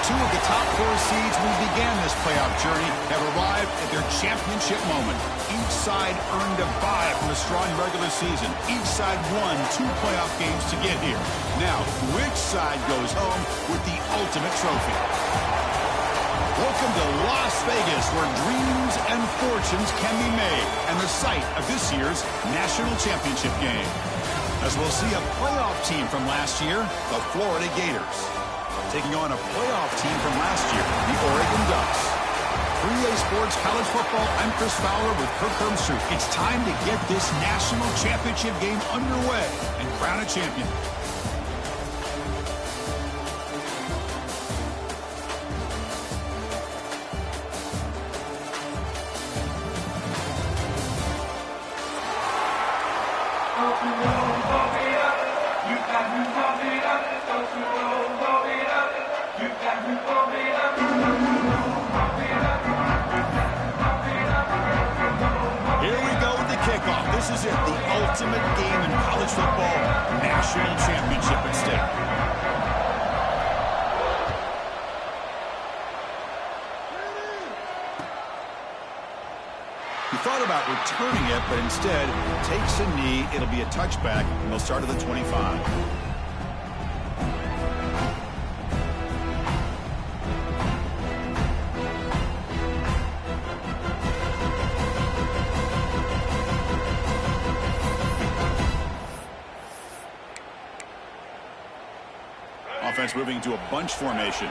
Two of the top 4 seeds who began this playoff journey have arrived at their championship moment. Each side earned a bye from a strong regular season. Each side won 2 playoff games to get here. Now, which side goes home with the ultimate trophy? Welcome to Las Vegas, where dreams and fortunes can be made, and the site of this year's national championship game. As we'll see a playoff team from last year, the Florida Gators, taking on a playoff team from last year, the Oregon Ducks. 3A Sports College Football, I'm Chris Fowler with Kirk Hermstrup. It's time to get this national championship game underway and crown a champion. This is it, the ultimate game in college football, national championship at stake. He thought about returning it, but instead takes a knee. It'll be a touchback, and they'll start at the 25. Offense moving to a bunch formation.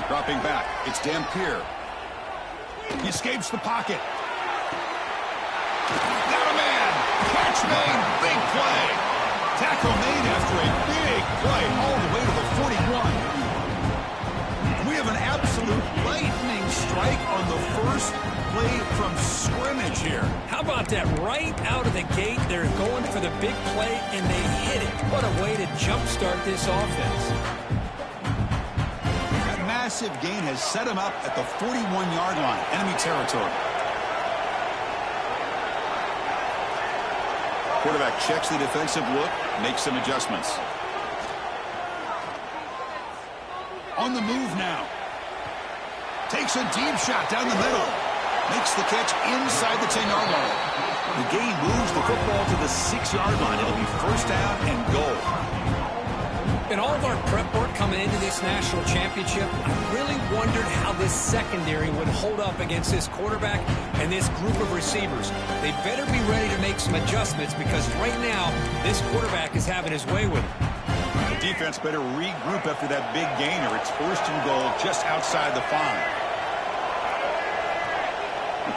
Dropping back. It's Dampier. He escapes the pocket. Got a man. Catch made. Big play. Tackle made after a big play all the way to the 41. We have an absolute lightning strike on the first play from scrimmage here. How about that? Right out of the gate, they're going for the big play, and they hit it. What a way to jumpstart this offense. That massive gain has set him up at the 41-yard line, enemy territory. Quarterback checks the defensive look, makes some adjustments. On the move now. Takes a deep shot down the middle. Makes the catch inside the 10-yard line. The gain moves the football to the 6-yard line. It'll be first down and goal. In all of our prep work coming into this national championship, I really wondered how this secondary would hold up against this quarterback and this group of receivers. They better be ready to make some adjustments because right now, this quarterback is having his way with it. The defense better regroup after that big gainer. It's first and goal just outside the 5.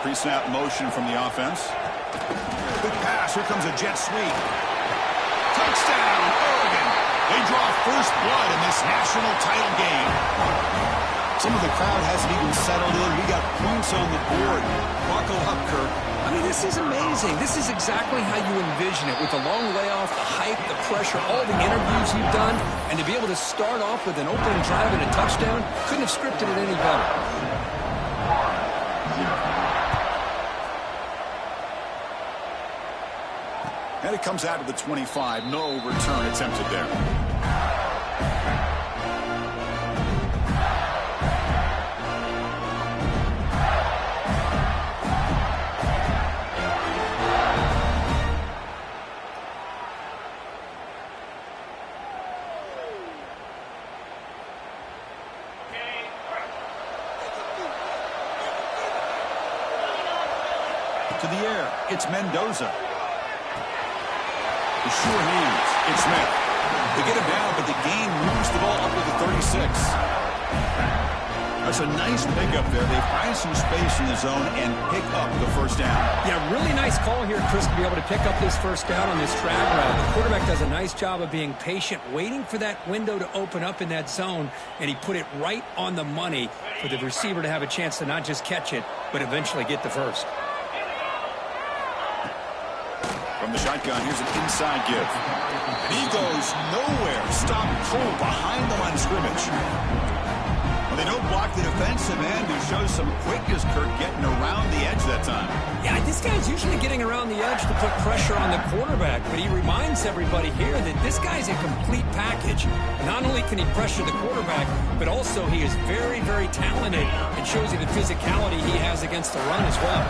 Pre-snap motion from the offense. Good pass. Here comes a jet sweep. Touchdown, Oregon. They draw first blood in this national title game. Some of the crowd hasn't even settled in. We got points on the board. Buckle up, Kirk. I mean, this is amazing. This is exactly how you envision it, with the long layoff, the hype, the pressure, all the interviews you've done, and to be able to start off with an opening drive and a touchdown, couldn't have scripted it any better. And it comes out to the 25. No return attempted there. To the air. It's Mendoza. The sure hands. It's Smith. They get him down, but the gain moves the ball up to the 36. That's a nice pickup there. They find some space in the zone and pick up the first down. Yeah, really nice call here, Chris, to be able to pick up this first down on this drag route. The quarterback does a nice job of being patient, waiting for that window to open up in that zone, and he put it right on the money for the receiver to have a chance to not just catch it, but eventually get the first. From the shotgun, here's an inside give. And he goes nowhere. Stopped cold behind the line of scrimmage. Well, they don't block the defensive end, who shows some quickness, Kirk, getting around the edge that time. Yeah, this guy's usually getting around the edge to put pressure on the quarterback, but he reminds everybody here that this guy's a complete package. Not only can he pressure the quarterback, but also he is very, very talented and shows you the physicality he has against the run as well.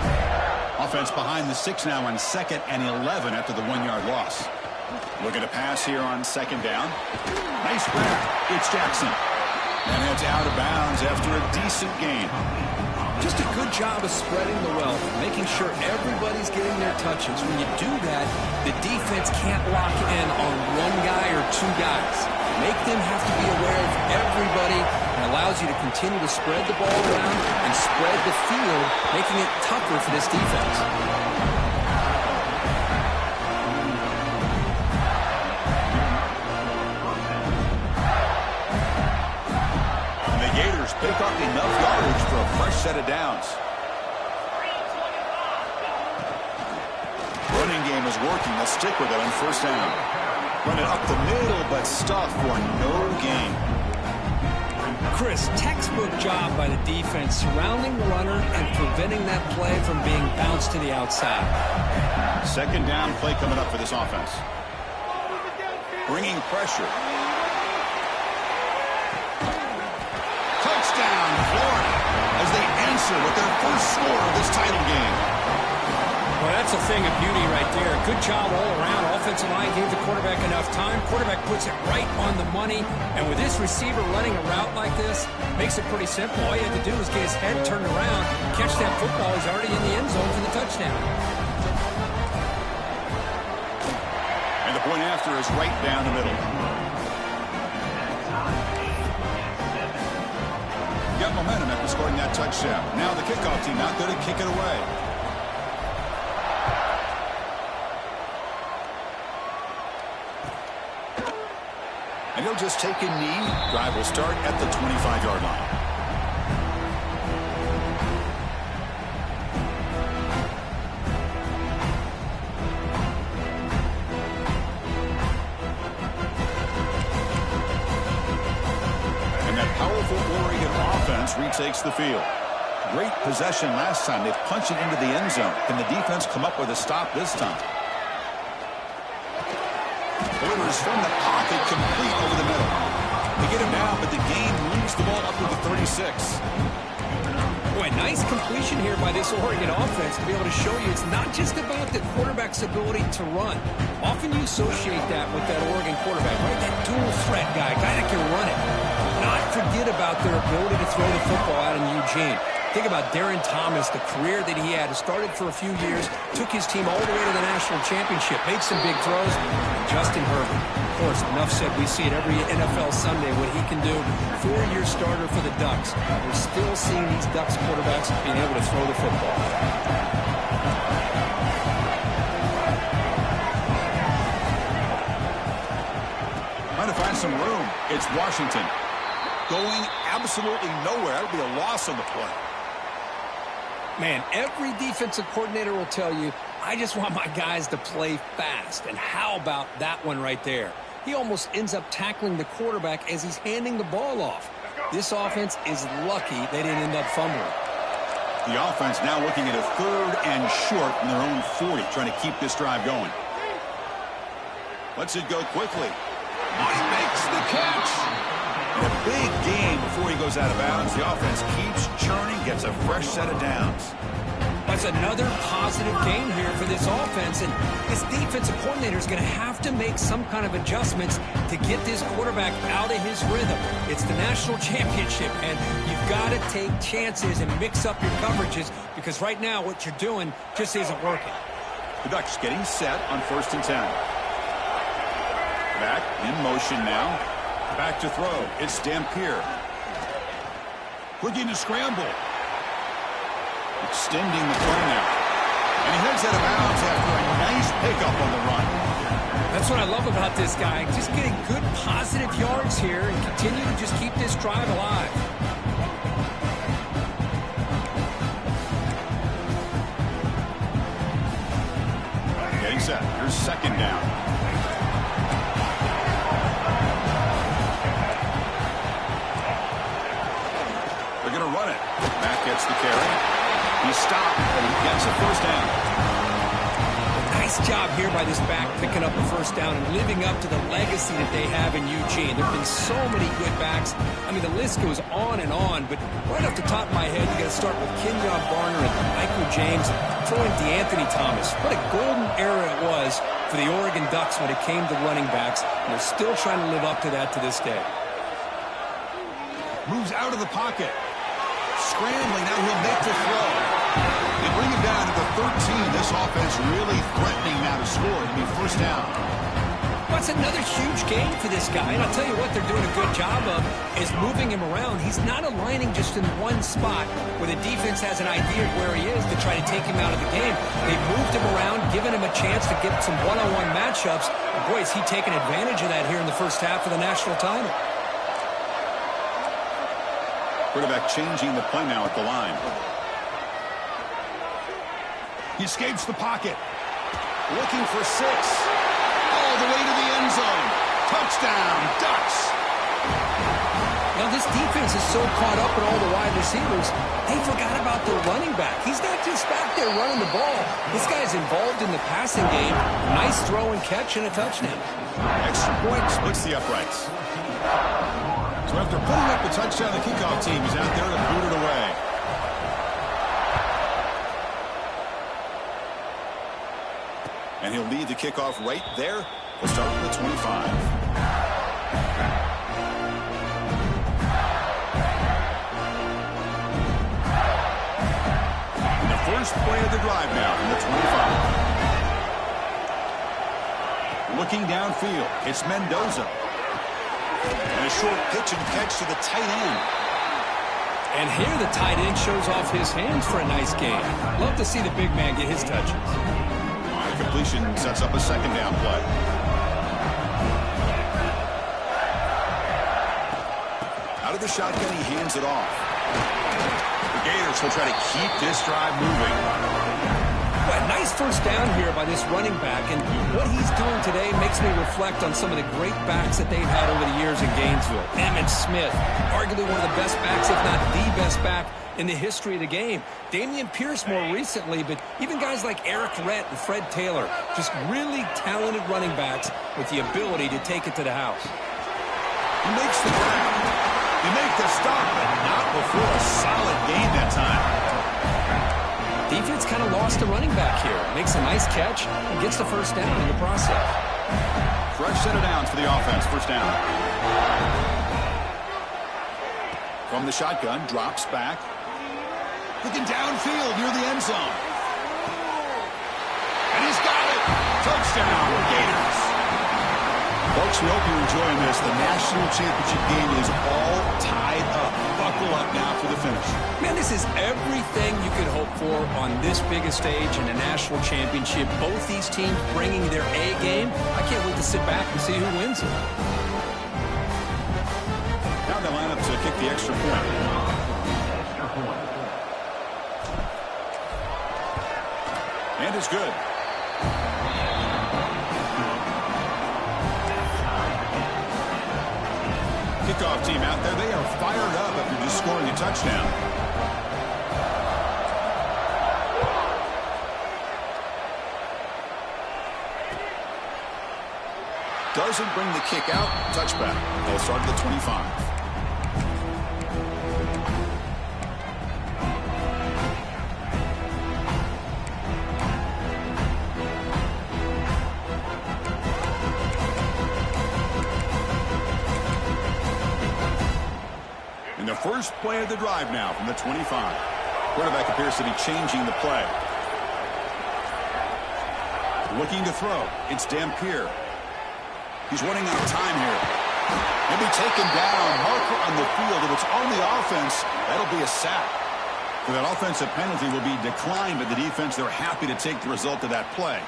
Offense behind the 6 now on 2nd and 11 after the 1-yard loss. Looking to pass here on 2nd down. Nice grab. It's Jackson. And it's out of bounds after a decent gain. Just a good job of spreading the wealth, making sure everybody's getting their touches. When you do that, the defense can't lock in on one guy or two guys. Make them have to be aware of everybody, and allows you to continue to spread the ball around and spread the field, making it tougher for this defense. Pick up enough yardage for a fresh set of downs. Running game is working. They'll stick with it on 1st down. Run it up the middle, but stuff for no gain. Chris, textbook job by the defense surrounding the runner and preventing that play from being bounced to the outside. 2nd down play coming up for this offense. Bringing pressure. Touchdown, Florida, as they answer with their first score of this title game. Well, that's a thing of beauty right there. Good job all around. Offensive line gave the quarterback enough time. Quarterback puts it right on the money. And with this receiver running a route like this, makes it pretty simple. All you have to do is get his head turned around, catch that football. He's already in the end zone for the touchdown. And the point after is right down the middle. Got momentum after scoring that touchdown. Now the kickoff team out there to kick it away. And he'll just take a knee. Drive will start at the 25-yard line. Retakes the field. Great possession last time. They punch it into the end zone. Can the defense come up with a stop this time? Delivers from the pocket, complete over the middle. They get him down, but the game moves the ball up to the 36. Boy, nice completion here by this Oregon offense to be able to show you it's not just about the quarterback's ability to run. Often you associate that with that Oregon quarterback, right? That dual threat guy that can run it. Not forget about their ability to throw the football out in Eugene. Think about Darren Thomas, the career that he had. Started for a few years, took his team all the way to the national championship, made some big throws. Justin Herbert, of course, enough said. We see it every NFL Sunday, what he can do. 4-year starter for the Ducks. We're still seeing these Ducks quarterbacks being able to throw the football. Trying to find some room. It's Washington. Going absolutely nowhere. That'll be a loss on the play. Man, every defensive coordinator will tell you, I just want my guys to play fast. And how about that one right there? He almost ends up tackling the quarterback as he's handing the ball off. This offense is lucky they didn't end up fumbling. The offense now looking at a 3rd and short from their own 40, trying to keep this drive going. Lets it go quickly. Oh, he makes the catch. And a big gain before he goes out of bounds. The offense keeps churning, gets a fresh set of downs. That's another positive gain here for this offense, and this defensive coordinator is going to have to make some kind of adjustments to get this quarterback out of his rhythm. It's the national championship, and you've got to take chances and mix up your coverages, because right now what you're doing just isn't working. The Ducks getting set on 1st and 10. Back in motion now. Back to throw. It's Dampier. Looking to scramble. Extending the play now. And he heads out of bounds after a nice pickup on the run. That's what I love about this guy. Just getting good positive yards here and continue to just keep this drive alive. Getting set. Here's 2nd down. here by this back picking up the first down and living up to the legacy that they have in Eugene. There have been so many good backs. I mean, the list goes on and on, but right off the top of my head, you got to start with Kenyon Barner and Michael James, throw in DeAnthony Thomas. What a golden era it was for the Oregon Ducks when it came to running backs, and they're still trying to live up to that to this day. Moves out of the pocket. Scrambling, now he'll make the throw. They bring him down to the 13. This offense really threatening now to score. It'll be first down. That's another huge game for this guy, and I'll tell you what they're doing a good job of is moving him around. He's not aligning just in one spot where the defense has an idea of where he is to try to take him out of the game. They've moved him around, given him a chance to get some one-on-one matchups. And boy, is he taking advantage of that here in the first half of the national title. Quarterback changing the play now at the line. He escapes the pocket. Looking for 6. All the way to the end zone. Touchdown, Ducks. Now, this defense is so caught up in all the wide receivers, they forgot about their running back. He's not just back there running the ball. This guy's involved in the passing game. Nice throw and catch and a touchdown. Extra point splits the uprights. So after putting up the touchdown, the kickoff team is out there to boot it away. And he'll lead the kickoff right there. We'll start with the 25. And the first play of the drive now from the 25. Looking downfield, it's Mendoza. And a short pitch and catch to the tight end. And here the tight end shows off his hands for a nice game. Love to see the big man get his touches. The completion sets up a second down play. Out of the shotgun, he hands it off. The Gators will try to keep this drive moving. Well, nice first down here by this running back, and what he's doing today makes me reflect on some of the great backs that they've had over the years in Gainesville. Emmitt Smith, arguably one of the best backs, if not the best back in the history of the game. Damian Pierce more recently, but even guys like Eric Rett and Fred Taylor, just really talented running backs with the ability to take it to the house. He makes the grab. They make the stop, but not before a solid gain that time. Defense kind of lost a running back here. Makes a nice catch and gets the first down in the process. Fresh set of downs for the offense. First down. From the shotgun, drops back. Looking downfield near the end zone. And he's got it. Touchdown, Gators. Folks, we hope you're enjoying this. The national championship game is all tied up. Buckle up now for the finish. Man, this is everything you could hope for on this biggest stage in a national championship. Both these teams bringing their A game. I can't wait to sit back and see who wins it. Now they line up to kick the extra point. And it's good. Kickoff team out there, they are fired up after just scoring a touchdown. Doesn't bring the kick out. Touchback. They'll start at the 25. In the first play of the drive now from the 25. Quarterback appears to be changing the play. Looking to throw. It's Dampier. He's running out of time here. He'll be taken down. Marker on the field. If it's on the offense, that'll be a sack. For that offensive penalty will be declined by the defense. They're happy to take the result of that play.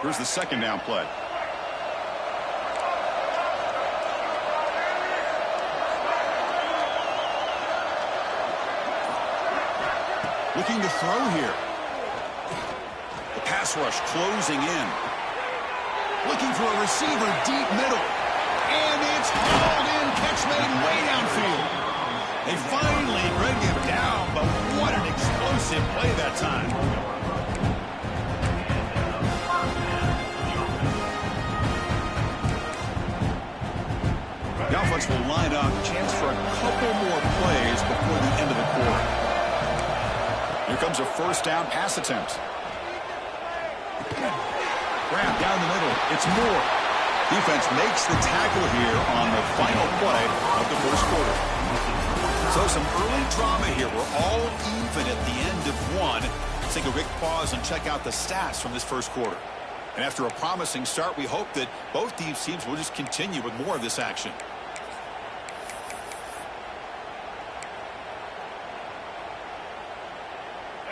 Here's the second down play. Looking to throw here. The pass rush closing in. Looking for a receiver deep middle. And it's hauled in. Catch made way downfield. They finally bring him down, but what an explosive play that time. The offense will line up. Chance for a couple more plays before the end of the quarter. Here comes a first down pass attempt. Grab down the middle. It's Moore. Defense makes the tackle here on the final play of the first quarter. So some early drama here. We're all even at the end of one. Let's take a quick pause and check out the stats from this first quarter. And after a promising start, we hope that both these teams will just continue with more of this action.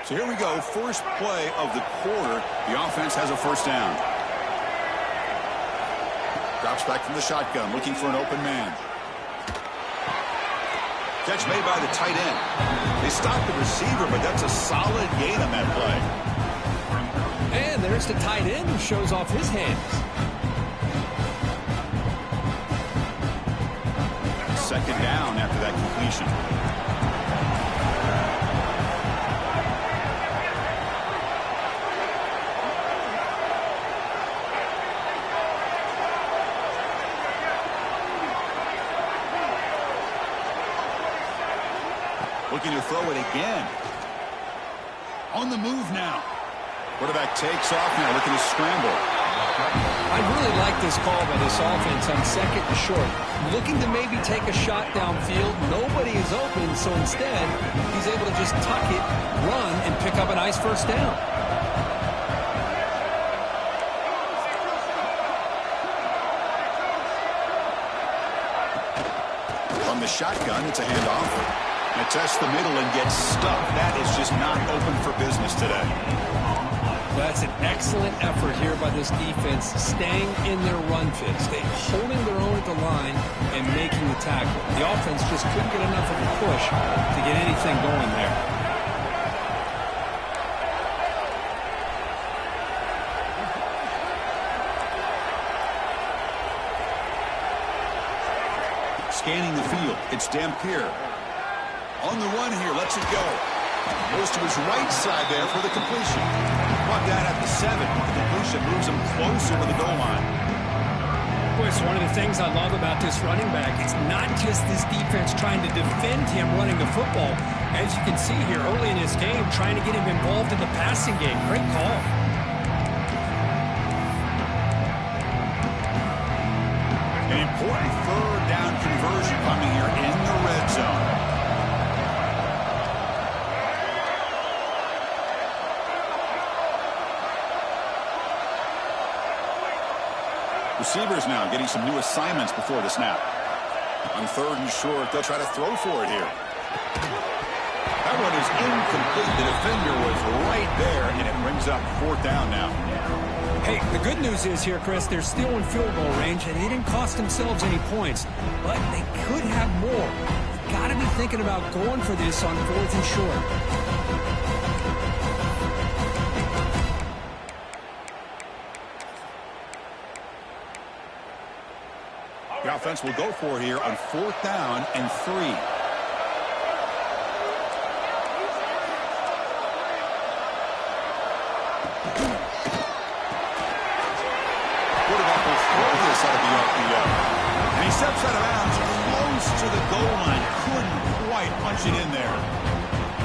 So here we go, first play of the quarter. The offense has a first down. Drops back from the shotgun, looking for an open man. Catch made by the tight end. They stopped the receiver, but that's a solid gain on that play. And there's the tight end who shows off his hands. Second down after that completion. Looking to throw it again. On the move now. Quarterback takes off now, looking to scramble. I really like this call by this offense on second and short. Looking to maybe take a shot downfield. Nobody is open, so instead, he's able to just tuck it, run, and pick up a nice first down. From the shotgun, it's a handoff. And tests the middle and gets stuck. That is just not open for business today. That's an excellent effort here by this defense, staying in their run fit, staying holding their own at the line and making the tackle. The offense just couldn't get enough of a push to get anything going there. Scanning the field, it's Dampier. On the run here, lets it go. Goes to his right side there for the completion. Brought down at the 7. The completion moves him closer to the goal line. Boy, it's one of the things I love about this running back. It's not just this defense trying to defend him running the football. As you can see here early in this game, trying to get him involved in the passing game. Great call. An important third down conversion coming here in the red zone. Receivers now getting some new assignments before the snap. On third and short, they'll try to throw for it here. That one is incomplete. The defender was right there, and it brings up fourth down now. Hey, the good news is here, Chris, they're still in field goal range, and they didn't cost themselves any points. But they could have more. You've got to be thinking about going for this on fourth and short. The offense will go for here on fourth down and 3. Quarterback will throw this out of the RPO. And he steps out of bounds close to the goal line. Couldn't quite punch it in there.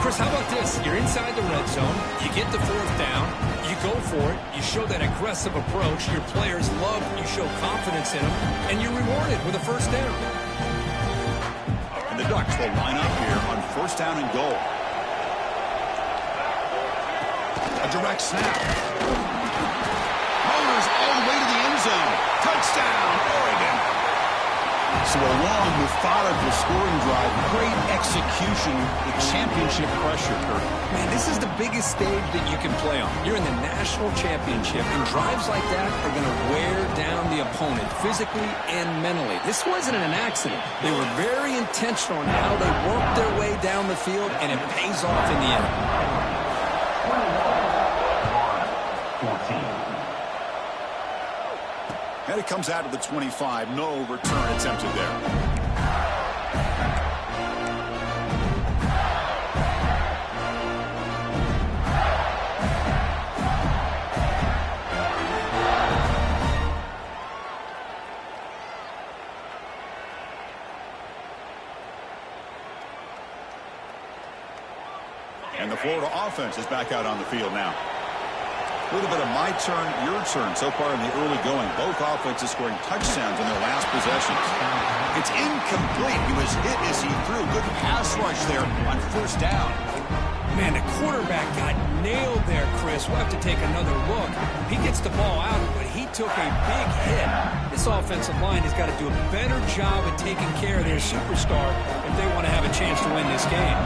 Chris, how about this? You're inside the red zone. You get the fourth down. You go for it. You show that aggressive approach. Your players love it. You show confidence in them. And you're rewarded with a first down. And the Ducks will line up here on first down and goal. A direct snap. Motors all the way to the end zone. Touchdown, Oregon. So a long, methodical scoring drive. Great execution with championship pressure, Kurt. Man, this is the biggest stage that you can play on. You're in the national championship, and drives like that are going to wear down the opponent physically and mentally. This wasn't an accident. They were very intentional in how they worked their way down the field, and it pays off in the end. 14. And it comes out to the 25. No return attempted there. And the Florida offense is back out on the field now. A little bit of my turn, your turn so far in the early going. Both offenses scoring touchdowns in their last possessions. It's incomplete. He was hit as he threw. Good pass rush there on first down. Man, the quarterback got nailed there, Chris. We'll have to take another look. He gets the ball out, but he took a big hit. This offensive line has got to do a better job of taking care of their superstar if they want to have a chance to win this game.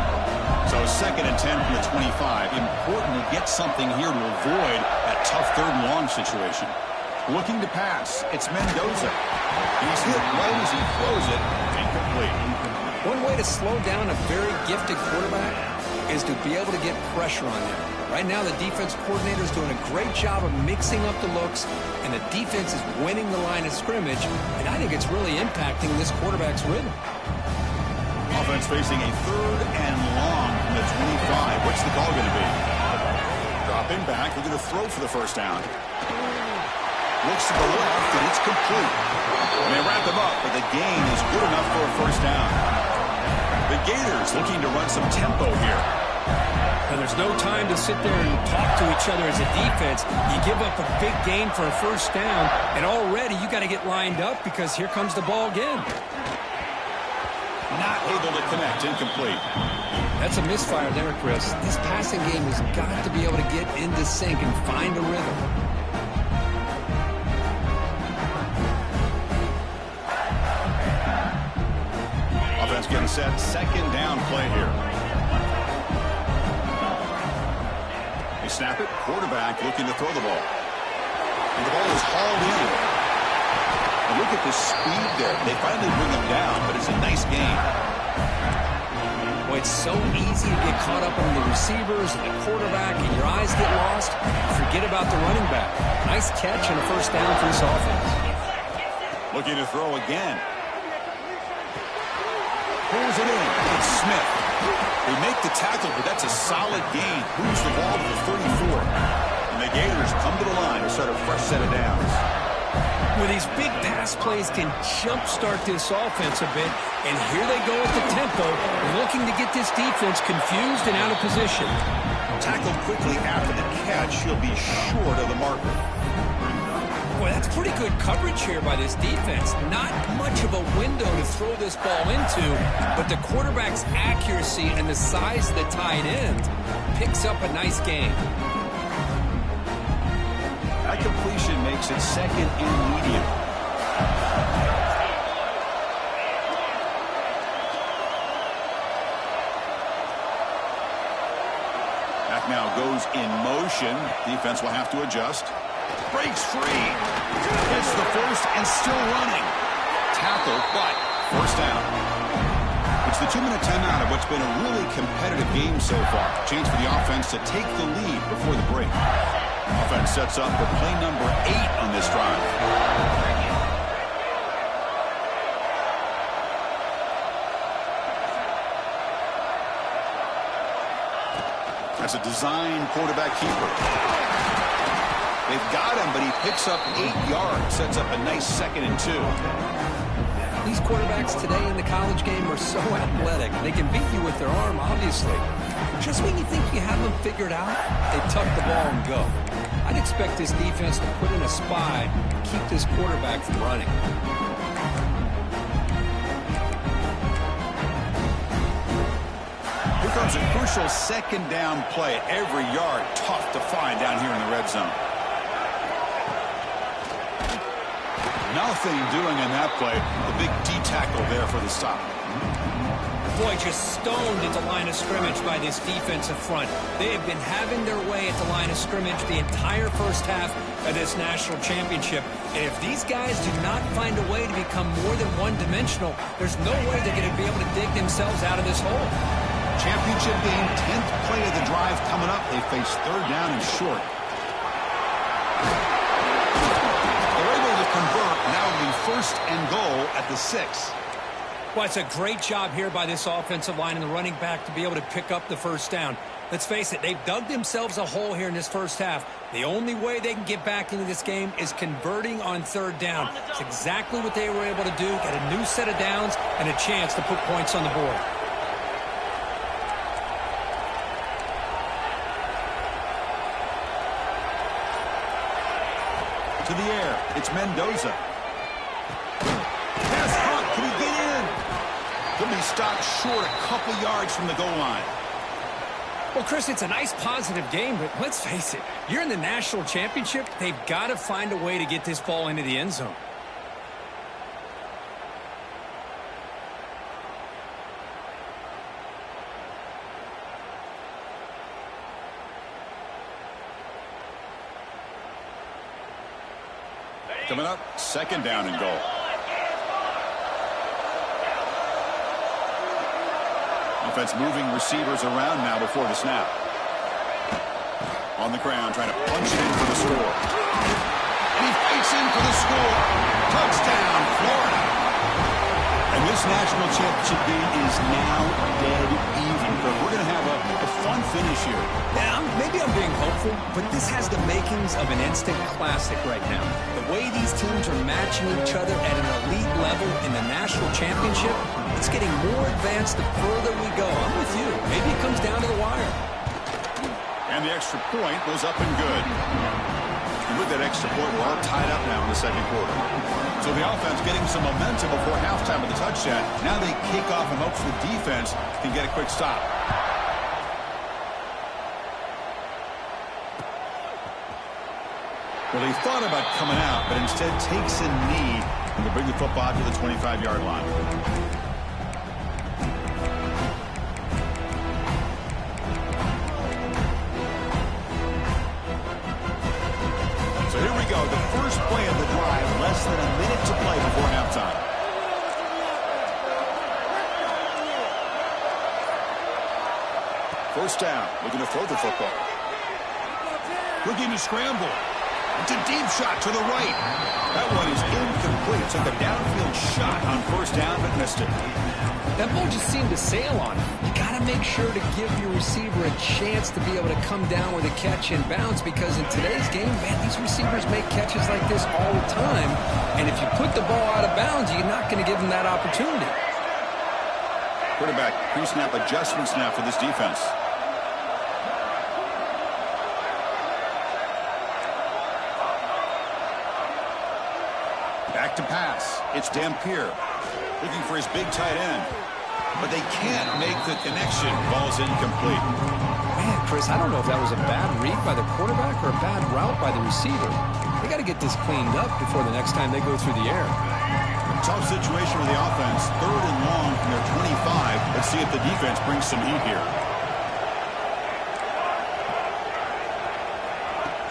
So 2nd and 10 from the 25. Important to get something here to avoid that tough 3rd and long situation. Looking to pass. It's Mendoza. He's hit right as he throws it. Incomplete. One way to slow down a very gifted quarterback is to be able to get pressure on them. Right now, the defense coordinator is doing a great job of mixing up the looks, and the defense is winning the line of scrimmage, and I think it's really impacting this quarterback's rhythm. Offense facing a 3rd and long from the 25. What's the call going to be? Dropping back. They're going to throw for the first down. Looks to the left, and it's complete. And they wrap him up, but the gain is good enough for a first down. The Gators looking to run some tempo here. And there's no time to sit there and talk to each other as a defense. You give up a big gain for a first down, and already you got to get lined up because here comes the ball again. Not able to connect. Incomplete. That's a misfire there, Chris. This passing game has got to be able to get into sync and find a rhythm. Offense getting set. 2nd down play here. They snap it. Quarterback looking to throw the ball. And the ball is hauled in. And look at the speed there. They finally bring him down, but it's a nice gain. Boy, it's so easy to get caught up on the receivers and the quarterback, and your eyes get lost. Forget about the running back. Nice catch and a first down for this offense. Looking to throw again. Pulls it in. It's Smith. They make the tackle, but that's a solid gain. Moves the ball to the 34. And the Gators come to the line to start a fresh set of downs. Where these big pass plays can jumpstart this offense a bit, and here they go at the tempo, looking to get this defense confused and out of position. Tackled quickly after the catch, he'll be short of the marker. Boy, that's pretty good coverage here by this defense. Not much of a window to throw this ball into, but the quarterback's accuracy and the size of the tight end picks up a nice gain. That completion makes it 2nd and medium. Back now goes in motion. Defense will have to adjust. Breaks free. Gets the first and still running. Tackle, but first down. It's the 2-minute timeout of what's been a really competitive game so far. Chance for the offense to take the lead before the break. Offense sets up for play number 8 on this drive. That's a design quarterback keeper. They've got him, but he picks up 8 yards. Sets up a nice 2nd and 2. These quarterbacks today in the college game are so athletic. They can beat you with their arm, obviously. Just when you think you have them figured out, they tuck the ball and go. I'd expect this defense to put in a spy and keep this quarterback from running. Here comes a crucial 2nd down play. Every yard tough to find down here in the red zone. Nothing doing in that play. The big D tackle there for the stop. Boy, just stoned at the line of scrimmage by this defensive front. They have been having their way at the line of scrimmage the entire first half of this national championship. And if these guys do not find a way to become more than one-dimensional, there's no way they're going to be able to dig themselves out of this hole. Championship game, 10th play of the drive coming up. They face 3rd down and short. They're able to convert first and goal at the 6. Well, it's a great job here by this offensive line and the running back to be able to pick up the first down. Let's face it, they've dug themselves a hole here in this first half. The only way they can get back into this game is converting on third down. It's exactly what they were able to do, get a new set of downs and a chance to put points on the board. To the air, it's Mendoza. Pass caught, can he get in? Could be stopped short a couple yards from the goal line. Well, Chris, it's a nice positive game, but let's face it, you're in the national championship. They've got to find a way to get this ball into the end zone. Coming up, second down and goal. Offense moving receivers around now before the snap. On the ground, trying to punch it in for the score. And he fights in for the score. Touchdown, Florida. And this national championship game is now dead even. We're going to have a fun finish here. Now, maybe I'm being hopeful, but this has the makings of an instant classic right now. The way these teams are matching each other at an elite level in the national championship, it's getting more advanced the further we go. I'm with you. Maybe it comes down to the wire. And the extra point was up and good. And with that extra point, we're all tied up now in the second quarter. So the offense getting some momentum before halftime with the touchdown. Now they kick off in hopes the defense can get a quick stop. Well, he thought about coming out, but instead takes a knee and will bring the football to the 25-yard line. So here we go, the first play of the drive, less than a minute to play before halftime. First down, looking to throw the football. Looking to scramble. It's a deep shot to the right. That one is incomplete. Took a downfield shot on first down, but missed it. That ball just seemed to sail on him. You got to make sure to give your receiver a chance to be able to come down with a catch and bounce, because in today's game, man, these receivers make catches like this all the time. And if you put the ball out of bounds, you're not going to give them that opportunity. Quarterback pre-snap adjustments now for this defense. Back to pass. It's Dampier looking for his big tight end. But they can't make the connection. Ball's incomplete. Man, Chris, I don't know if that was a bad read by the quarterback or a bad route by the receiver. They got to get this cleaned up before the next time they go through the air. Tough situation with the offense. Third and long from their 25. Let's see if the defense brings some heat here.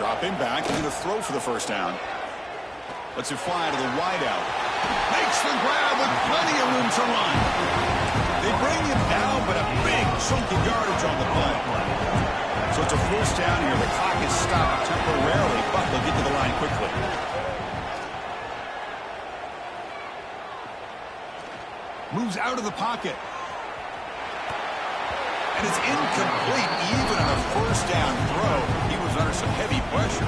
Dropping back. He's going to throw for the first down. Lets it fly to the wideout. Makes the grab with plenty of room to run. They bring him down, but a big chunk of yardage on the play. So it's a first down here. The clock is stopped temporarily, but they'll get to the line quickly. Moves out of the pocket. And it's incomplete even on a first down throw. He was under some heavy pressure.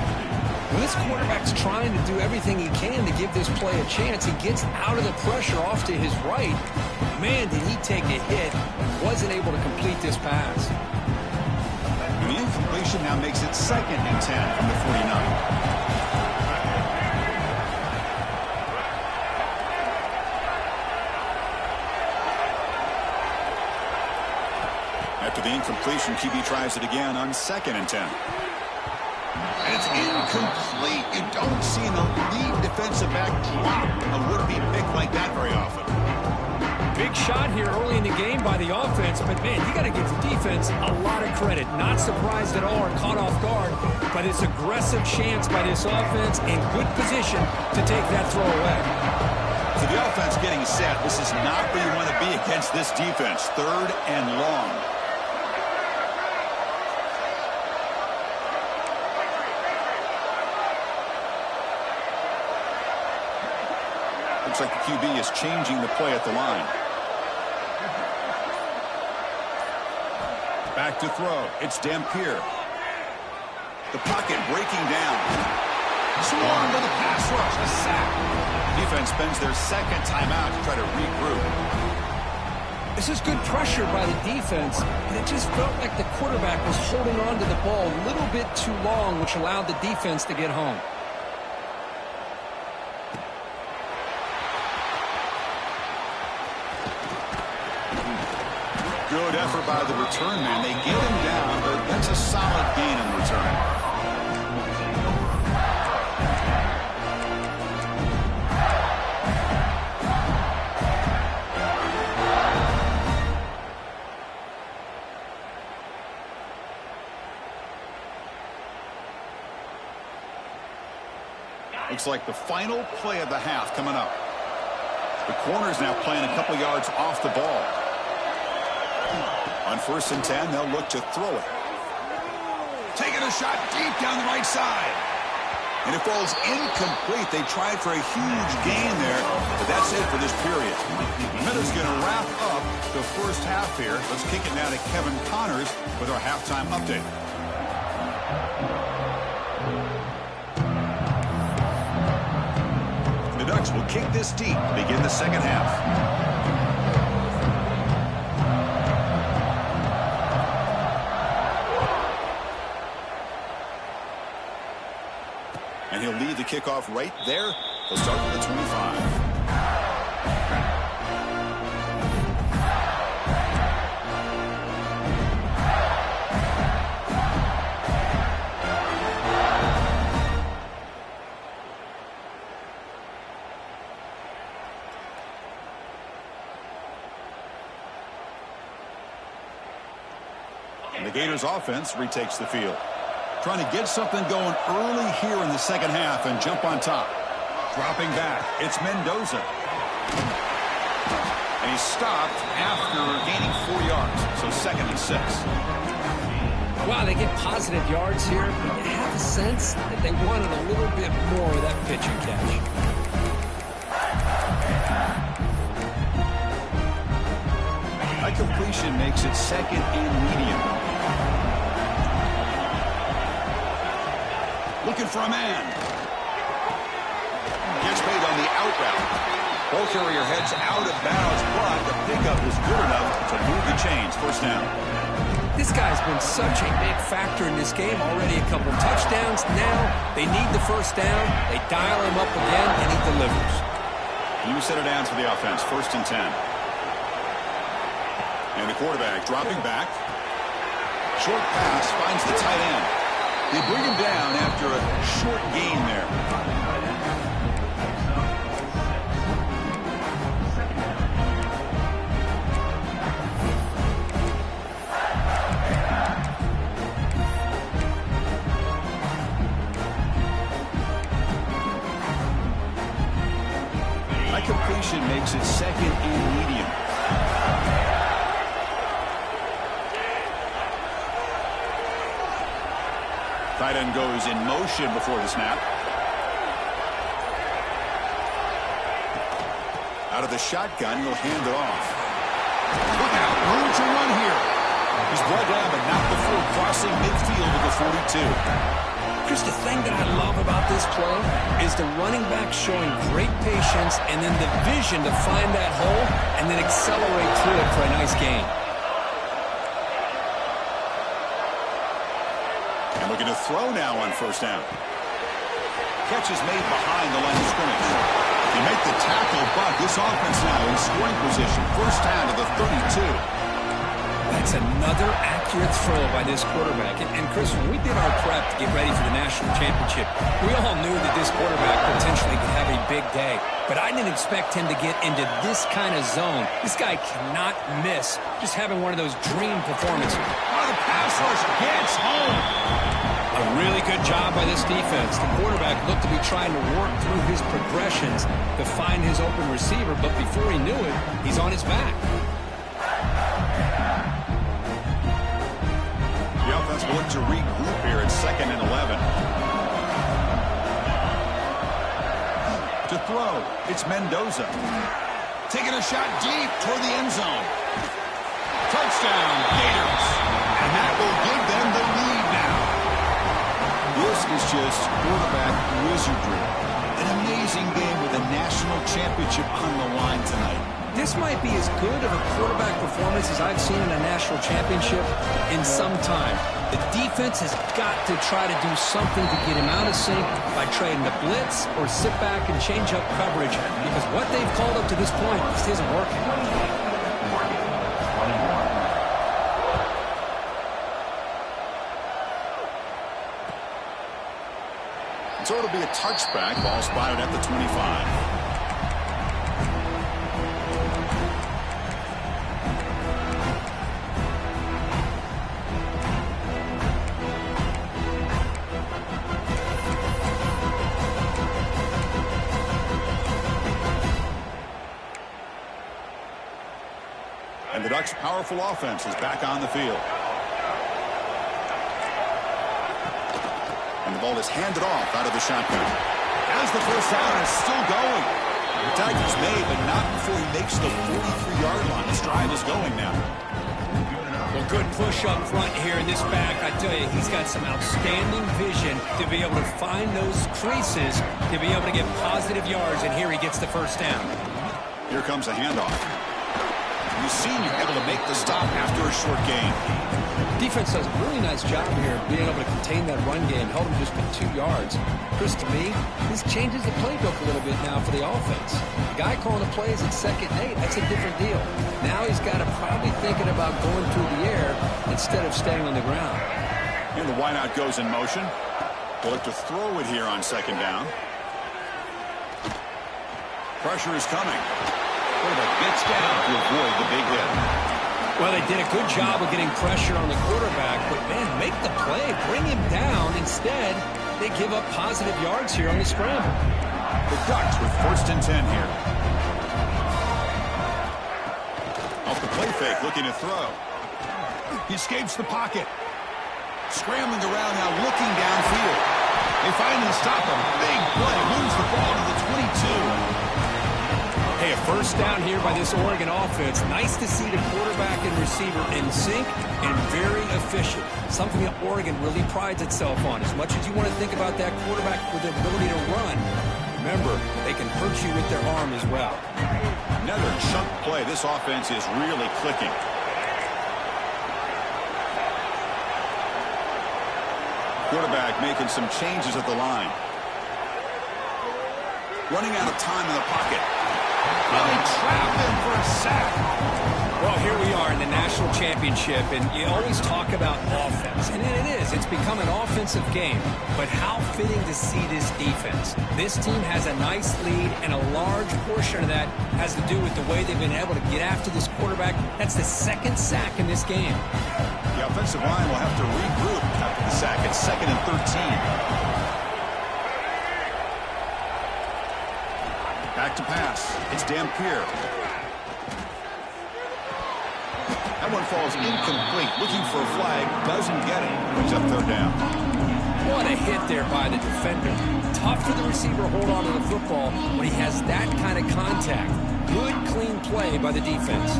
When this quarterback's trying to do everything he can to give this play a chance, he gets out of the pressure off to his right. Man, did he take a hit. Wasn't able to complete this pass. And the incompletion now makes it 2nd and 10 from the 49. After the incompletion, QB tries it again on 2nd and 10. And it's incomplete. You don't see an elite defensive back drop a would-be pick like that very often. Big shot here early in the game by the offense, but man, you got to give the defense a lot of credit. Not surprised at all or caught off guard, but it's aggressive chance by this offense in good position to take that throw away. So the offense getting set. This is not where you want to be against this defense. 3rd and long. Looks like the QB is changing the play at the line. Back to throw. It's Dampier. The pocket breaking down. Swarm to the pass rush. A sack. Defense spends their second timeout to try to regroup. This is good pressure by the defense, and it just felt like the quarterback was holding on to the ball a little bit too long, which allowed the defense to get home. Good effort by the return man. They get him down, but that's a solid gain in return. Looks like the final play of the half coming up. The corner's now playing a couple yards off the ball. On 1st and 10, they'll look to throw it. Taking a shot deep down the right side. And it falls incomplete. They tried for a huge gain there, but that's it for this period. Minutes going to wrap up the first half here. Let's kick it now to Kevin Connors with our halftime update. The Ducks will kick this deep to begin the second half. And he'll lead the kickoff right there. He'll start from the 25. And the Gators offense retakes the field. Trying to get something going early here in the second half and jump on top. Dropping back, it's Mendoza. And he's stopped after gaining 4 yards, so 2nd and 6. Wow, they get positive yards here, but you have a sense that they wanted a little bit more of that pitch and catch. A completion makes it 2nd and medium. Looking for a man. Gets made on the out route. Ball carrier heads out of bounds, but the pickup is good enough to move the chains. 1st down. This guy's been such a big factor in this game. Already a couple touchdowns. Now they need the 1st down. They dial him up again, and he delivers. New set of downs for the offense. 1st and 10. And the quarterback dropping back. Short pass finds the tight end. They bring him down after a short gain there. A completion makes it 2nd and medium. Tight end goes in motion before the snap. Out of the shotgun, he'll hand it off. Look out, room to run here. He's brought down, but not before crossing midfield to the 42. Chris, the thing that I love about this play is the running back showing great patience and then the vision to find that hole and then accelerate through it for a nice gain. Looking to throw now on 1st down. Catch is made behind the line of scrimmage. They make the tackle, but this offense now in scoring position. 1st down to the 32. That's another accurate throw by this quarterback. And Chris, when we did our prep to get ready for the national championship, we all knew that this quarterback potentially could have a big day. But I didn't expect him to get into this kind of zone. This guy cannot miss. Just having one of those dream performances. Oh, the pass rush gets home. A really good job by this defense. The quarterback looked to be trying to work through his progressions to find his open receiver, but before he knew it, he's on his back. The offense will look to regroup here at 2nd and 11. To to throw. It's Mendoza. Taking a shot deep toward the end zone. Touchdown, Gators. And that will give them the lead now. This is just quarterback wizardry. An amazing game with a national championship on the line tonight. This might be as good of a quarterback performance as I've seen in a national championship in some time. The defense has got to try to do something to get him out of sync by trading the blitz or sit back and change up coverage, because what they've called up to this point just isn't working. So it'll be a touchback. Ball spotted at the 25. And the Ducks' powerful offense is back on the field. And the ball is handed off out of the shotgun. As the first down is still going. The tacle's made, but not before he makes the 43-yard line. This drive is going now. Well, good push up front here in this back. I tell you, he's got some outstanding vision to be able to find those creases, to be able to get positive yards, and here he gets the first down. Here comes a handoff. The senior able to make the stop after a short gain. Defense does a really nice job here being able to contain that run game, held him just with 2 yards. Chris, to me, this changes the playbook a little bit now for the offense. The guy calling the plays at 2nd and 8, that's a different deal. Now he's got to probably thinking about going through the air instead of staying on the ground. And the wideout goes in motion. They'll look to throw it here on 2nd down. Pressure is coming. Quarterback gets down to avoid the big hit. Well, they did a good job of getting pressure on the quarterback, but, man, make the play. Bring him down. Instead, they give up positive yards here on the scramble. The Ducks with 1st and 10 here. Off the play fake, looking to throw. He escapes the pocket. Scrambling around now, looking downfield. They finally stop him. Big play. Moves the ball to the 22. Hey, a first down here by this Oregon offense. Nice to see the quarterback and receiver in sync and very efficient. Something that Oregon really prides itself on. As much as you want to think about that quarterback with the ability to run, remember, they can hurt you with their arm as well. Another chunk play. This offense is really clicking. Quarterback making some changes at the line. Running out of time in the pocket. Really trapped him for a sack. Well, here we are in the national championship, and you always talk about offense. And it is. It's become an offensive game. But how fitting to see this defense. This team has a nice lead, and a large portion of that has to do with the way they've been able to get after this quarterback. That's the 2nd sack in this game. The offensive line will have to regroup after the sack at 2nd and 13. Back to pass. It's Dampier. That one falls incomplete. Looking for a flag. Doesn't get it. Brings up 3rd down. What a hit there by the defender. Tough for the receiver to hold on to the football when he has that kind of contact. Good, clean play by the defense.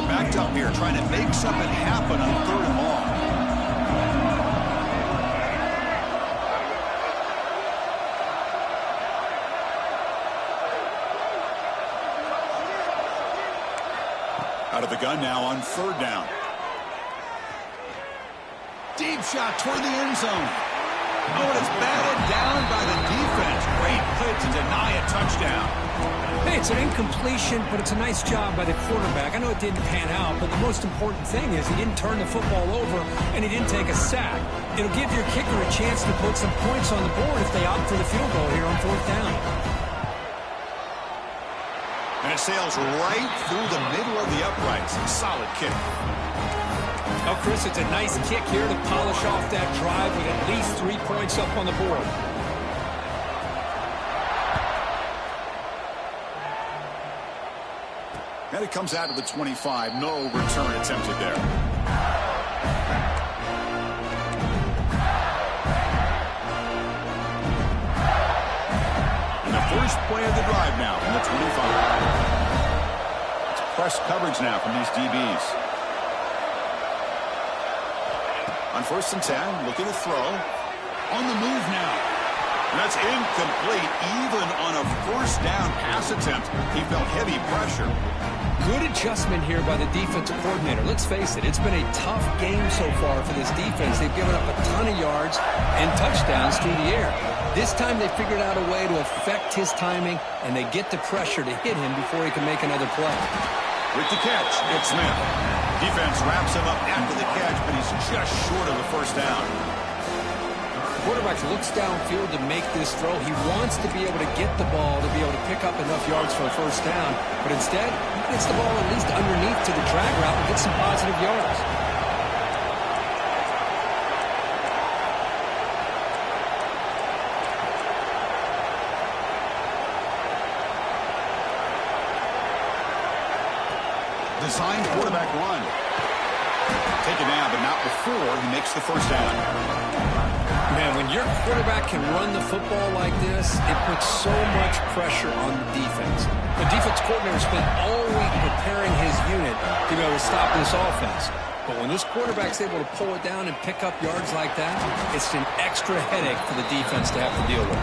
Backed up here, trying to make something happen on 3rd and long. Out of the gun now on 3rd down. Deep shot toward the end zone. Oh, and it's batted down by the defense. Great play to deny a touchdown. Hey, it's an incompletion, but it's a nice job by the quarterback. I know it didn't pan out, but the most important thing is he didn't turn the football over and he didn't take a sack. It'll give your kicker a chance to put some points on the board if they opt for the field goal here on 4th down. And it sails right through the middle of the uprights. Solid kick. Oh, Chris, it's a nice kick here to polish off that drive with at least 3 points up on the board. And it comes out of the 25. No return attempted there. First play of the drive now from the 25. It's press coverage now from these DBs. On 1st and 10, looking to throw. On the move now. And that's incomplete, even on a 1st down pass attempt. He felt heavy pressure. Good adjustment here by the defensive coordinator. Let's face it, it's been a tough game so far for this defense. They've given up a ton of yards and touchdowns through the air. This time they figured out a way to affect his timing, and they get the pressure to hit him before he can make another play. With the catch, it's Smith. Defense wraps him up after the catch, but he's just short of the 1st down. Quarterback looks downfield to make this throw. He wants to be able to get the ball to be able to pick up enough yards for a 1st down, but instead, he gets the ball at least underneath to the drag route and gets some positive yards. Design quarterback run. Taken down, but not before he makes the 1st down. Man, when your quarterback can run the football like this, it puts so much pressure on the defense. The defense coordinator spent all week preparing his unit to be able to stop this offense. But when this quarterback's able to pull it down and pick up yards like that, it's an extra headache for the defense to have to deal with.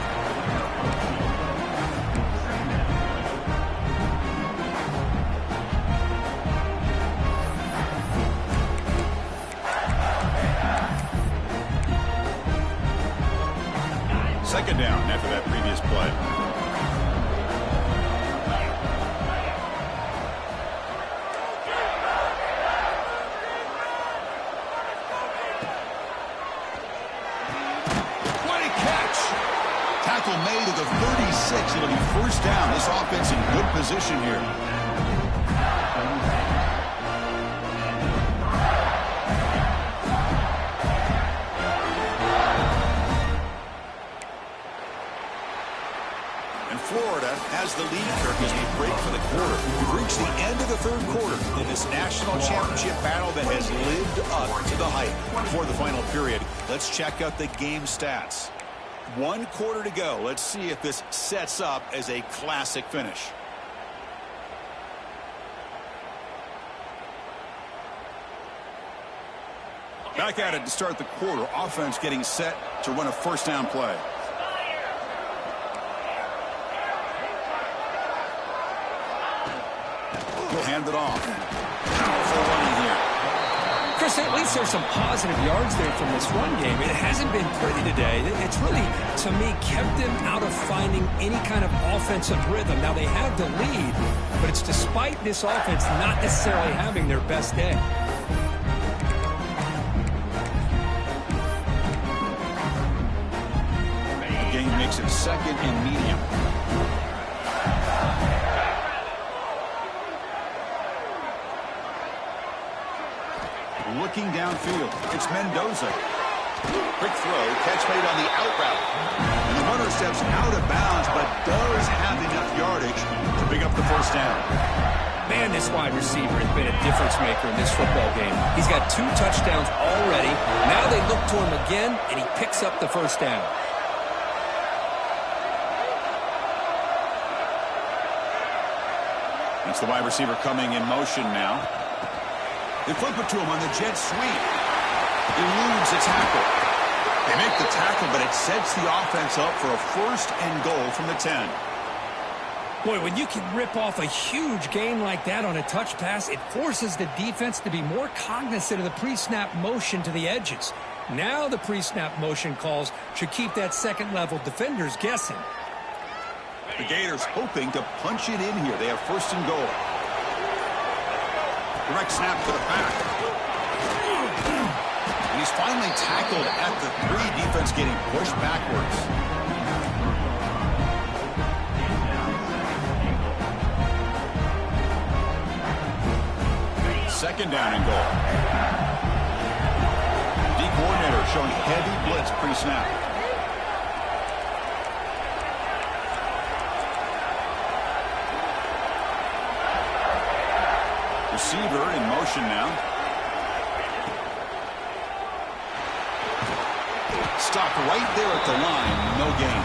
Second down after that previous play. What a catch! Tackle made at the 36. It'll be 1st down. This offense in good position here. Florida has the lead, Kirk, as we break for the quarter. We've reached the end of the 3rd quarter in this national championship battle that has lived up to the hype. Before the final period, let's check out the game stats. 1 quarter to go. Let's see if this sets up as a classic finish. Back at it to start the quarter. Offense getting set to run a 1st down play. Hand it off. Powerful running here. Chris, at least there's some positive yards there from this run game. It hasn't been pretty today. It's really, to me, kept them out of finding any kind of offensive rhythm. Now, they have the lead, but it's despite this offense not necessarily having their best day. The game makes it 2nd and medium. Looking downfield, it's Mendoza. Quick throw, catch made on the out route. And the runner steps out of bounds, but does have enough yardage to pick up the 1st down. Man, this wide receiver has been a difference maker in this football game. He's got 2 touchdowns already. Now they look to him again, and he picks up the 1st down. That's the wide receiver coming in motion now. They flip it to him on the jet sweep. Eludes the tackle. They make the tackle, but it sets the offense up for a 1st and goal from the 10. Boy, when you can rip off a huge gain like that on a touch pass, it forces the defense to be more cognizant of the pre-snap motion to the edges. Now the pre-snap motion calls should keep that 2nd-level defenders guessing. The Gators hoping to punch it in here. They have 1st and goal. Direct snap to the back. And he's finally tackled at the 3. Defense getting pushed backwards. Second down and goal. D coordinator showing heavy blitz pre-snap. Receiver in motion now. Stopped right there at the line. No gain.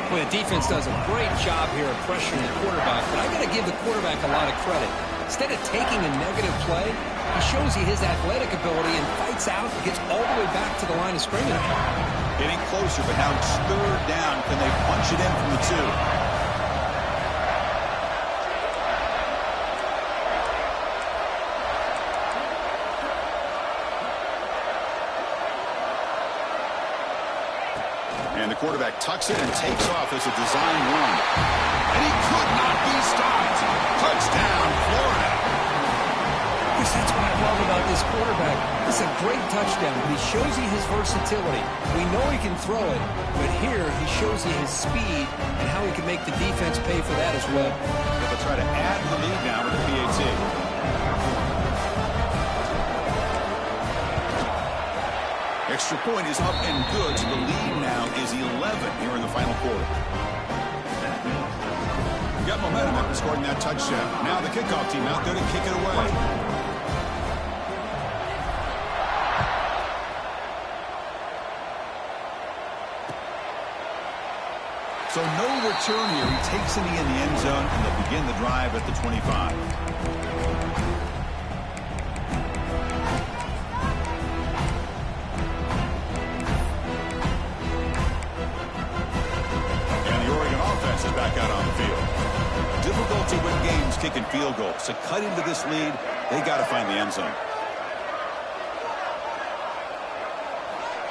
Well, the defense does a great job here of pressuring the quarterback, but I got to give the quarterback a lot of credit. Instead of taking a negative play, he shows you his athletic ability and fights out and gets all the way back to the line of scrimmage. Getting closer, but now it's third down. Can they punch it in from the 2? And the quarterback tucks it and takes off as a design run. And he could not be stopped. Touchdown, Florida. Yes, that's what I love about this quarterback. It's a great touchdown, but he shows you his versatility. We know he can throw it, but here he shows you his speed and how he can make the defense pay for that as well. They'll try to add the lead now to the PAT. Extra point is up and good, so the lead now is 11 here in the final quarter. Got momentum after scoring that touchdown. Now the kickoff team out there to kick it away. So no return here. He takes it in the end zone, and they'll begin the drive at the 25. Back out on the field. Difficult to win games kicking field goals. To cut into this lead, they got to find the end zone.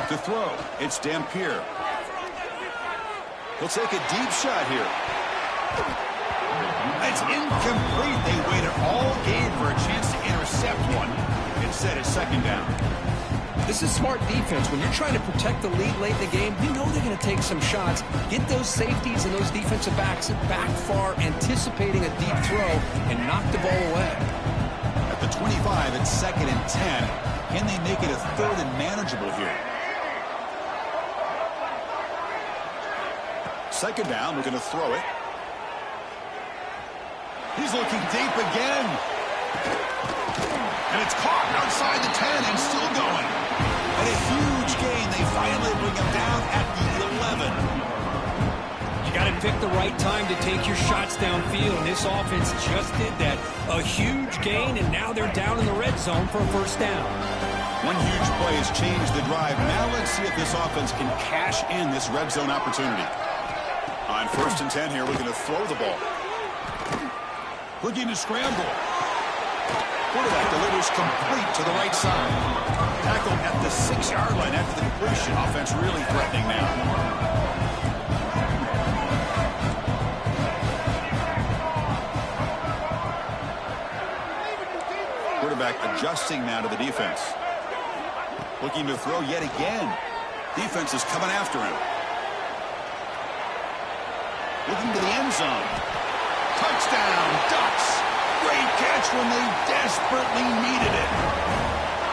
To throw, it's Dampier. He'll take a deep shot here. It's incomplete. They waited all game for a chance to intercept one. Instead, it's second down. This is smart defense. When you're trying to protect the lead late in the game, you know they're going to take some shots. Get those safeties and those defensive backs back far, anticipating a deep throw, and knock the ball away. At the 25, it's second and 10. Can they make it a third and manageable here? Second down, we're going to throw it. He's looking deep again. And it's caught outside the 10 and still going. And a huge gain. They finally bring him down at the 11. You got to pick the right time to take your shots downfield, and this offense just did that. A huge gain, and now they're down in the red zone for a first down. One huge play has changed the drive. Now let's see if this offense can cash in this red zone opportunity. On first and 10 here, we're going to throw the ball. Looking to scramble. Quarterback delivers complete to the right side. Tackled at the 6-yard line after the completion. Offense really threatening now. Quarterback adjusting now to the defense. Looking to throw yet again. Defense is coming after him. Looking to the end zone. Touchdown, Ducks. Great catch when they desperately needed it.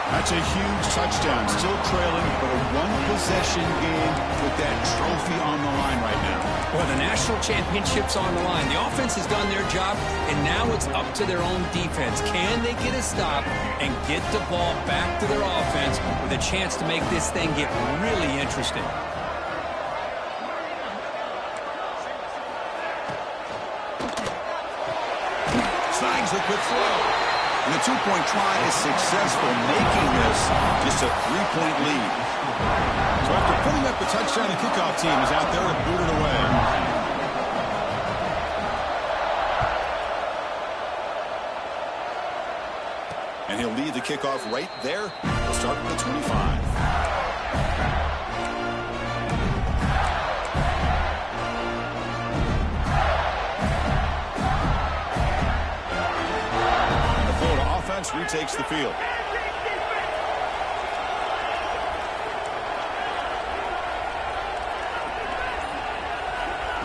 That's a huge touchdown. Still trailing, but a one-possession game with that trophy on the line right now. Well, the national championship's on the line. The offense has done their job, and now it's up to their own defense. Can they get a stop and get the ball back to their offense with a chance to make this thing get really interesting? Snags the quick throw. And the two-point try is successful, making this just a three-point lead. So after putting up the touchdown, the kickoff team is out there to boot it away. And he'll lead the kickoff right there. We'll start with the 25. Retakes the field.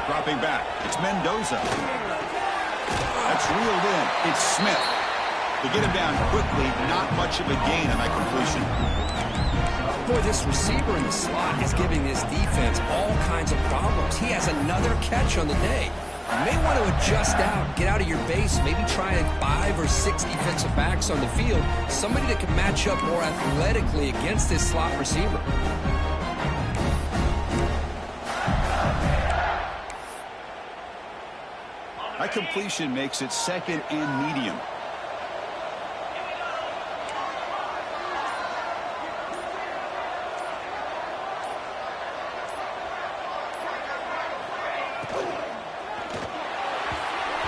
Dropping back. It's Mendoza. That's reeled in. It's Smith. They get him down quickly. Not much of a gain on that completion. Boy, this receiver in the slot is giving this defense all kinds of problems. He has another catch on the day. You may want to adjust out, get out of your base, maybe try 5 or 6 defensive backs on the field, somebody that can match up more athletically against this slot receiver. That completion makes it second and medium.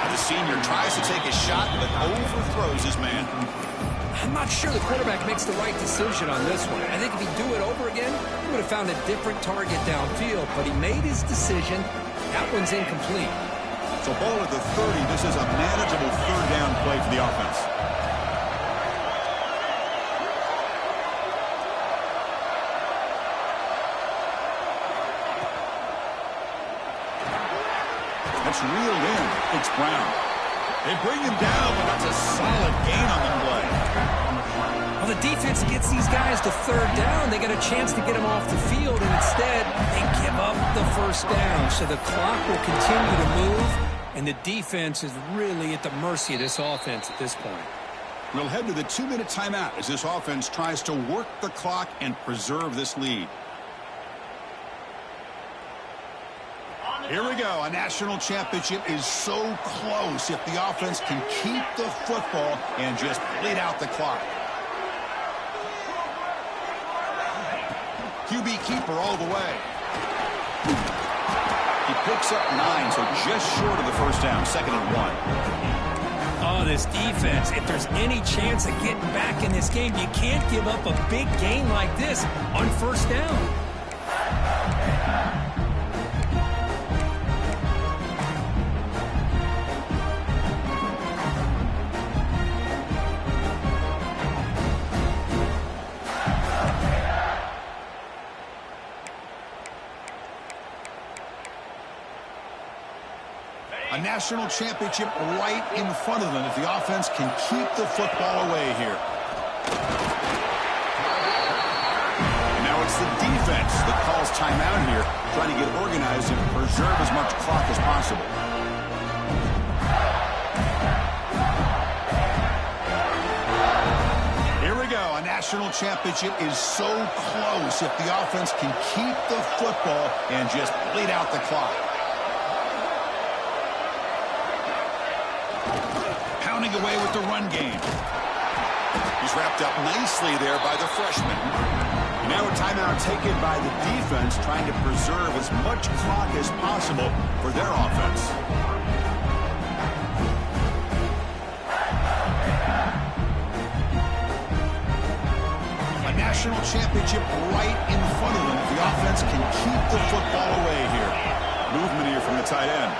The senior tries to take a shot, but overthrows his man. I'm not sure the quarterback makes the right decision on this one. I think if he'd do it over again, he would have found a different target downfield, but he made his decision. That one's incomplete. So ball at the 30. This is a manageable third down play for the offense. That's reeled in. It's Brown. They bring him down, but that's a solid gain on the play. Well, the defense gets these guys to third down. They got a chance to get them off the field, and instead they give up the first down. So the clock will continue to move, and the defense is really at the mercy of this offense at this point. We'll head to the 2-minute timeout as this offense tries to work the clock and preserve this lead. Here we go. A national championship is so close if the offense can keep the football and just bleed out the clock. QB keeper all the way. He picks up 9, so just short of the first down, 2nd and 1. Oh, this defense, if there's any chance of getting back in this game, you can't give up a big gain like this on first down. A national championship right in front of them if the offense can keep the football away here. And now it's the defense that calls timeout here, trying to get organized and preserve as much clock as possible. Here we go. A national championship is so close if the offense can keep the football and just bleed out the clock. Away with the run game. He's wrapped up nicely there by the freshman. Now a timeout taken by the defense, trying to preserve as much clock as possible for their offense. A national championship right in front of them if the offense can keep the football away here. Movement here from the tight end.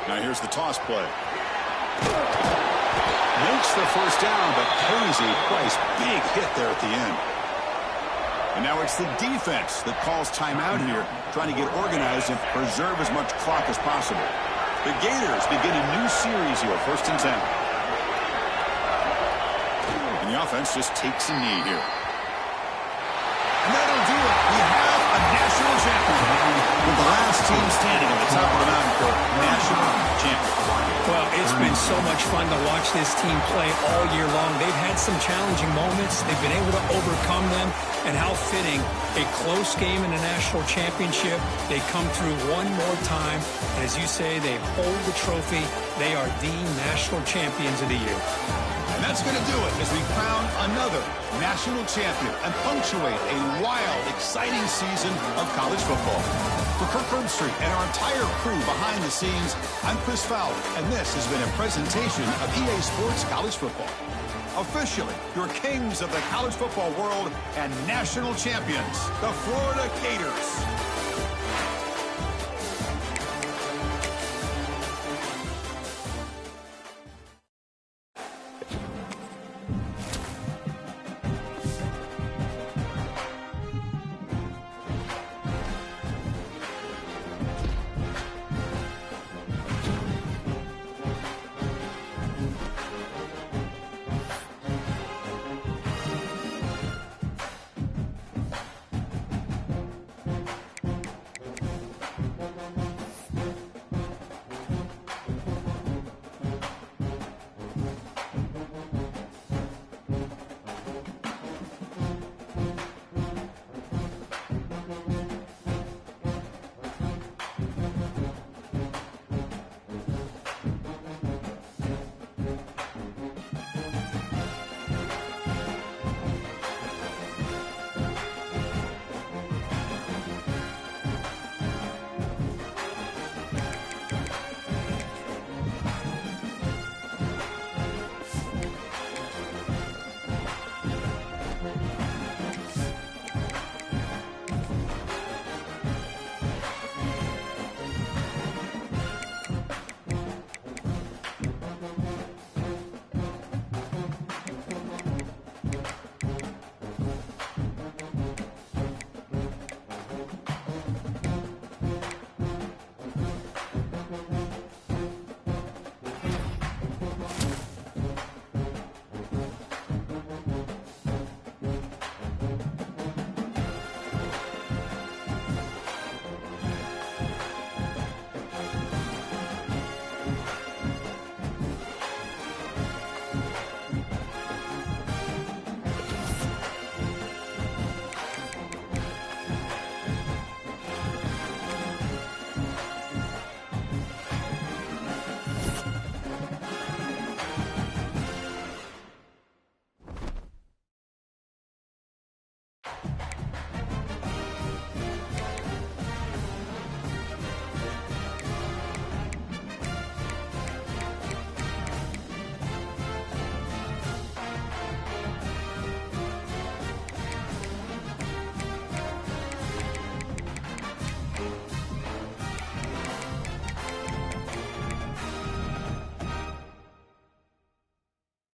Now here's the toss play. Makes the first down, but pays a price. Big hit there at the end. And now it's the defense that calls timeout here, trying to get organized and preserve as much clock as possible. The Gators begin a new series here, 1st and 10. And the offense just takes a knee here. And that'll do it. We have a national champion. With the last team standing at the top of the mountain for national champion. Well, it's been so much fun to watch this team play all year long. They've had some challenging moments. They've been able to overcome them. And how fitting, a close game in a national championship. They come through one more time. And as you say, they hold the trophy. They are the national champions of the year. And that's going to do it as we crown another national champion and punctuate a wild, exciting season of college football. For Kirk Herbstreit and our entire crew behind the scenes, I'm Chris Fowler, and this has been a presentation of EA Sports College Football. Officially, your kings of the college football world and national champions, the Florida Gators.